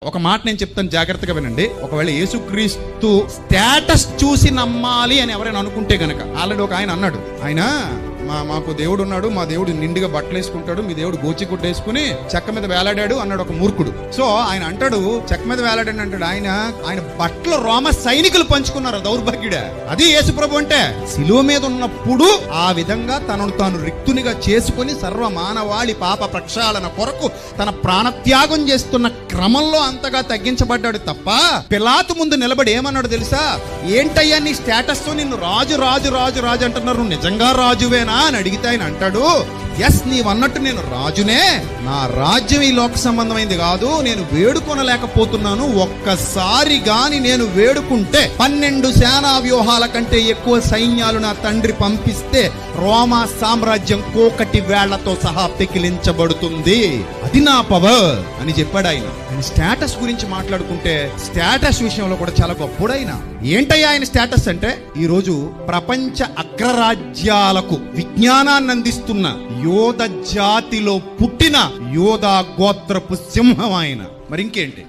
ఒక మాట నేను చెప్తాను, జాగ్రత్తగా వినండి. ఒకవేళ యేసుక్రీస్తు స్టేటస్ చూసి నమ్మాలి అని ఎవరైనా అనుకుంటే గనక, ఆల్రెడీ ఒక ఆయన అన్నాడు, ఆయన మాకు దేవుడు ఉన్నాడు, మా దేవుడు నిండుగా బట్టలు వేసుకుంటాడు, మీ దేవుడు గోచి గుడ్డేసుకుని చెక్క మీద వేలాడాడు అన్నాడు ఒక మూర్ఖుడు. సో ఆయన అంటాడు చెక్క మీద వేలాడాడు అంటాడు. ఆయన బట్టలు రోమ సైనికులు పంచుకున్నారు, దౌర్భాగ్యుడే. అది యేసుప్రభు అంటే. శిలువ మీద ఉన్నప్పుడు ఆ విధంగా తనను తాను రిక్తునిగా చేసుకుని సర్వ మానవాళి పాప ప్రక్షాళన కొరకు తన ప్రాణత్యాగం చేస్తున్న క్రమంలో అంతగా తగ్గించబడ్డాడు తప్ప, పిలాతు ముందు నిలబడి ఏమన్నాడు తెలుసా? ఏంటయ్యా నీ స్టేటస్ తో నిన్ను రాజు రాజు రాజు రాజు అంటున్నారు, నువ్వు నిజంగా రాజువేనా అని అడిగితే ఆయన అంటాడు, ఎస్ నీవన్నట్టు నేను రాజునే, నా రాజ్యం ఈ లోక సంబంధమైంది కాదు, నేను వేడుకొనలేకపోతున్నాను. ఒక్కసారి గాని నేను వేడుకుంటే 12 సేనా వ్యూహాల కంటే ఎక్కువ సైన్యాలు నా తండ్రి పంపిస్తే రోమా సామ్రాజ్యం కోకటి వేళ్లతో సహా పెకిలించబడుతుంది, అది నా పవర్ అని చెప్పాడు ఆయన. ఆయన స్టేటస్ గురించి మాట్లాడుకుంటే స్టేటస్ విషయంలో కూడా చాలా గొప్పడైన. ఏంటయ్యా ఆయన స్టేటస్ అంటే, ఈ రోజు ప్రపంచ అగ్రరాజ్యాలకు విజ్ఞానాన్ని అందిస్తున్న యోధ జాతిలో పుట్టిన యోధా గోత్రపు సింహం ఆయన. మరి ఇంకేంటి?